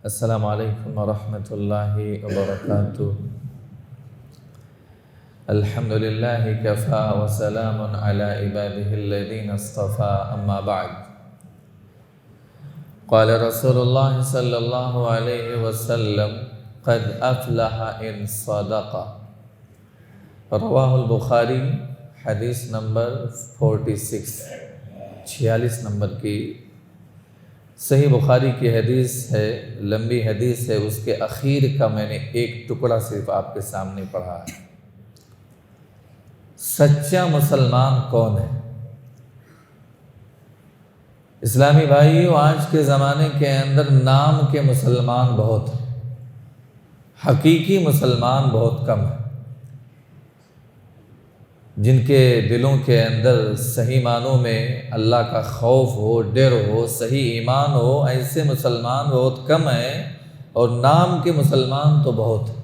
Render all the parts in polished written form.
السلام علیکم ورحمۃ اللہ وبرکاتہ۔ الحمد للہ کفا وسلام علی عبادہ الذین اصطفى، اما بعد۔ قال رسول اللہ صلی اللہ علیہ وسلم قد افلح ان صدق، رواہ البخاری، حدیث نمبر 46 نمبر کی صحیح بخاری کی حدیث ہے، لمبی حدیث ہے، اس کے اخیر کا میں نے ایک ٹکڑا صرف آپ کے سامنے پڑھا ہے۔ سچا مسلمان کون ہے؟ اسلامی بھائیو، آج کے زمانے کے اندر نام کے مسلمان بہت ہیں، حقیقی مسلمان بہت کم ہیں، جن کے دلوں کے اندر صحیح معنوں میں اللہ کا خوف ہو، ڈر ہو، صحیح ایمان ہو، ایسے مسلمان بہت کم ہیں، اور نام کے مسلمان تو بہت ہیں۔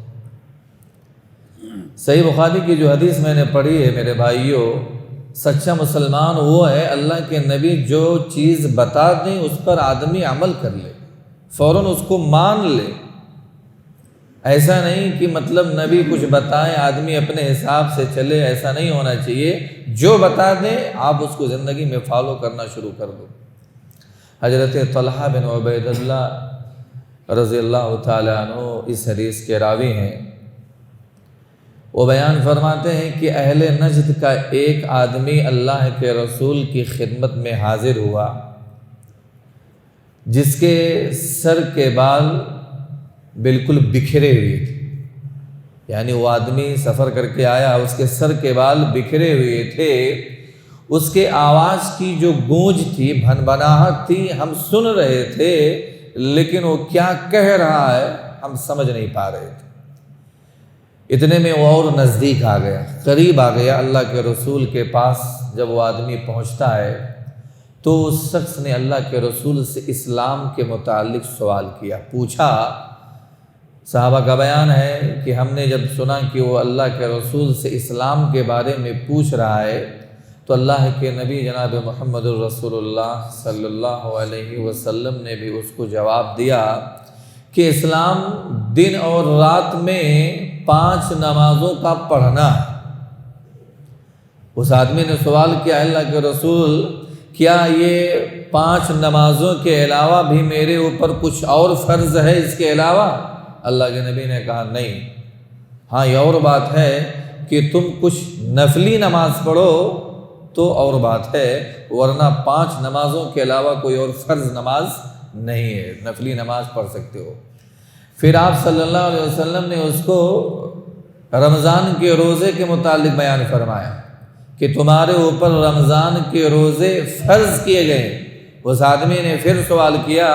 صحیح بخاری کی جو حدیث میں نے پڑھی ہے میرے بھائیوں، سچا مسلمان وہ ہے اللہ کے نبی جو چیز بتا دیں اس پر آدمی عمل کر لے، فوراً اس کو مان لے۔ ایسا نہیں کہ مطلب نبی کچھ بتائیں آدمی اپنے حساب سے چلے، ایسا نہیں ہونا چاہیے۔ جو بتا دیں آپ اس کو زندگی میں فالو کرنا شروع کر دو۔ حضرت طلحہ بن عبید اللہ رضی اللہ تعالیٰ عنہ اس حدیث کے راوی ہیں۔ وہ بیان فرماتے ہیں کہ اہل نجد کا ایک آدمی اللہ کے رسول کی خدمت میں حاضر ہوا، جس کے سر کے بال بالکل بکھرے ہوئے تھے، یعنی وہ آدمی سفر کر کے آیا، اس کے سر کے بال بکھرے ہوئے تھے، اس کے آواز کی جو گونج تھی، بھنبھناہٹ تھی، ہم سن رہے تھے، لیکن وہ کیا کہہ رہا ہے ہم سمجھ نہیں پا رہے تھے۔ اتنے میں وہ اور نزدیک آ گیا، قریب آ گیا اللہ کے رسول کے پاس۔ جب وہ آدمی پہنچتا ہے تو اس شخص نے اللہ کے رسول سے اسلام کے متعلق سوال کیا، پوچھا۔ صحابہ کا بیان ہے کہ ہم نے جب سنا کہ وہ اللہ کے رسول سے اسلام کے بارے میں پوچھ رہا ہے تو اللہ کے نبی جناب محمد الرسول اللہ صلی اللہ علیہ وسلم نے بھی اس کو جواب دیا کہ اسلام دن اور رات میں 5 نمازوں کا پڑھنا ہے۔ اس آدمی نے سوال کیا، اللہ کے رسول کیا یہ 5 نمازوں کے علاوہ بھی میرے اوپر کچھ اور فرض ہے اس کے علاوہ؟ اللہ کے نبی نے کہا نہیں، ہاں یہ اور بات ہے کہ تم کچھ نفلی نماز پڑھو تو اور بات ہے، ورنہ 5 نمازوں کے علاوہ کوئی اور فرض نماز نہیں ہے، نفلی نماز پڑھ سکتے ہو۔ پھر آپ صلی اللہ علیہ وسلم نے اس کو رمضان کے روزے کے متعلق بیان فرمایا کہ تمہارے اوپر رمضان کے روزے فرض کیے گئے۔ اس آدمی نے پھر سوال کیا،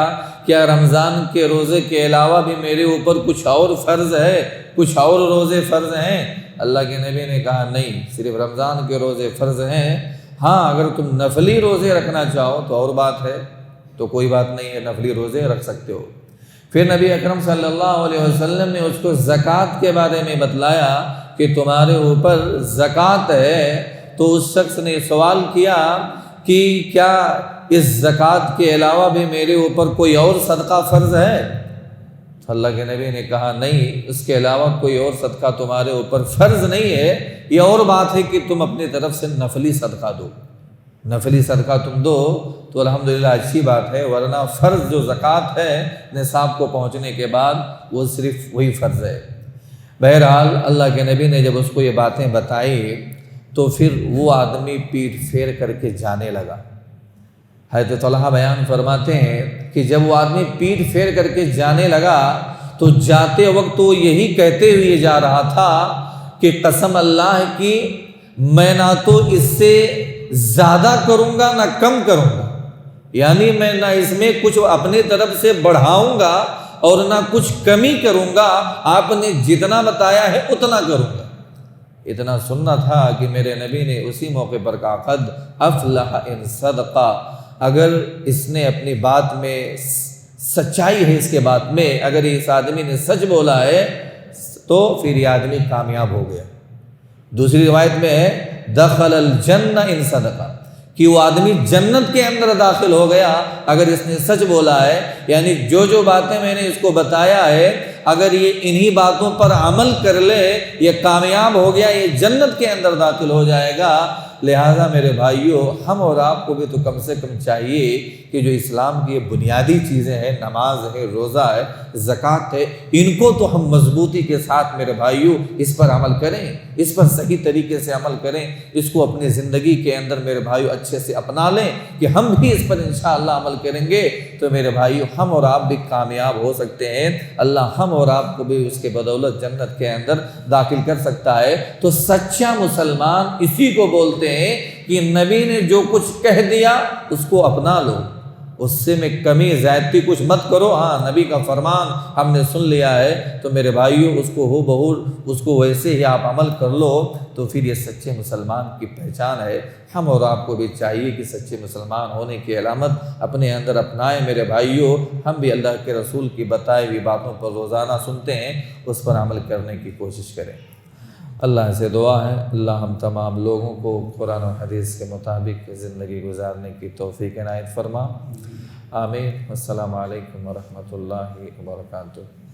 کیا رمضان کے روزے کے علاوہ بھی میرے اوپر کچھ اور فرض ہے، کچھ اور روزے فرض ہیں؟ اللہ کے نبی نے کہا نہیں، صرف رمضان کے روزے فرض ہیں، ہاں اگر تم نفلی روزے رکھنا چاہو تو اور بات ہے، تو کوئی بات نہیں ہے، نفلی روزے رکھ سکتے ہو۔ پھر نبی اکرم صلی اللہ علیہ وسلم نے اس کو زکوٰۃ کے بارے میں بتلایا کہ تمہارے اوپر زکوٰۃ ہے، تو اس شخص نے سوال کیا کہ کیا اس زکوٰۃ کے علاوہ بھی میرے اوپر کوئی اور صدقہ فرض ہے؟ تو اللہ کے نبی نے کہا نہیں، اس کے علاوہ کوئی اور صدقہ تمہارے اوپر فرض نہیں ہے، یہ اور بات ہے کہ تم اپنی طرف سے نفلی صدقہ دو، نفلی صدقہ تم دو تو الحمدللہ اچھی بات ہے، ورنہ فرض جو زکوٰۃ ہے نصاب کو پہنچنے کے بعد وہ صرف وہی فرض ہے۔ بہرحال اللہ کے نبی نے جب اس کو یہ باتیں بتائی تو پھر وہ آدمی پیٹھ پھیر کر کے جانے لگا۔ حضرت طلحہ بیان فرماتے ہیں کہ جب وہ آدمی پیٹھ پھیر کر کے جانے لگا تو جاتے وقت وہ یہی کہتے ہوئے جا رہا تھا کہ قسم اللہ کی میں نہ تو اس سے زیادہ کروں گا نہ کم کروں گا، یعنی میں نہ اس میں کچھ اپنی طرف سے بڑھاؤں گا اور نہ کچھ کمی کروں گا، آپ نے جتنا بتایا ہے اتنا کروں گا۔ اتنا سننا تھا کہ میرے نبی نے اسی موقع پر کہا قد افلح ان صدقہ، اگر اس نے اپنی بات میں سچائی ہے، اس کے بات میں اگر اس آدمی نے سچ بولا ہے تو پھر یہ آدمی کامیاب ہو گیا۔ دوسری روایت میں ہے دخل الجنہ ان صدقہ، کہ وہ آدمی جنت کے اندر داخل ہو گیا اگر اس نے سچ بولا ہے، یعنی جو باتیں میں نے اس کو بتایا ہے اگر یہ انہی باتوں پر عمل کر لے یہ کامیاب ہو گیا، یہ جنت کے اندر داخل ہو جائے گا۔ لہٰذا میرے بھائیوں، ہم اور آپ کو بھی تو کم سے کم چاہیے کہ جو اسلام کی یہ بنیادی چیزیں ہیں، نماز ہے، روزہ ہے، زکوٰۃ ہے، ان کو تو ہم مضبوطی کے ساتھ میرے بھائیوں اس پر عمل کریں، اس پر صحیح طریقے سے عمل کریں، اس کو اپنی زندگی کے اندر میرے بھائیوں اچھے سے اپنا لیں کہ ہم بھی اس پر انشاءاللہ عمل کریں گے تو میرے بھائیوں ہم اور آپ بھی کامیاب ہو سکتے ہیں۔ اللہ ہم اور آپ کو بھی اس کے بدولت جنت کے اندر داخل کر سکتا ہے۔ تو سچا مسلمان اسی کو بولتے ہیں کہ نبی نے جو کچھ کہہ دیا اس کو اپنا لو، اس سے میں کمی زیادتی کچھ مت کرو۔ ہاں، نبی کا فرمان ہم نے سن لیا ہے تو میرے بھائیوں اس کو ہو بہو اس کو ویسے ہی آپ عمل کر لو تو پھر یہ سچے مسلمان کی پہچان ہے۔ ہم اور آپ کو بھی چاہیے کہ سچے مسلمان ہونے کی علامت اپنے اندر اپنائیں میرے بھائیوں۔ ہم بھی اللہ کے رسول کی بتائی ہوئی باتوں پر روزانہ سنتے ہیں، اس پر عمل کرنے کی کوشش کریں۔ اللہ سے دعا ہے اللہ ہم تمام لوگوں کو قرآن و حدیث کے مطابق زندگی گزارنے کی توفیق عنایت فرما۔ آمین۔ السلام علیکم ورحمۃ اللہ وبرکاتہ۔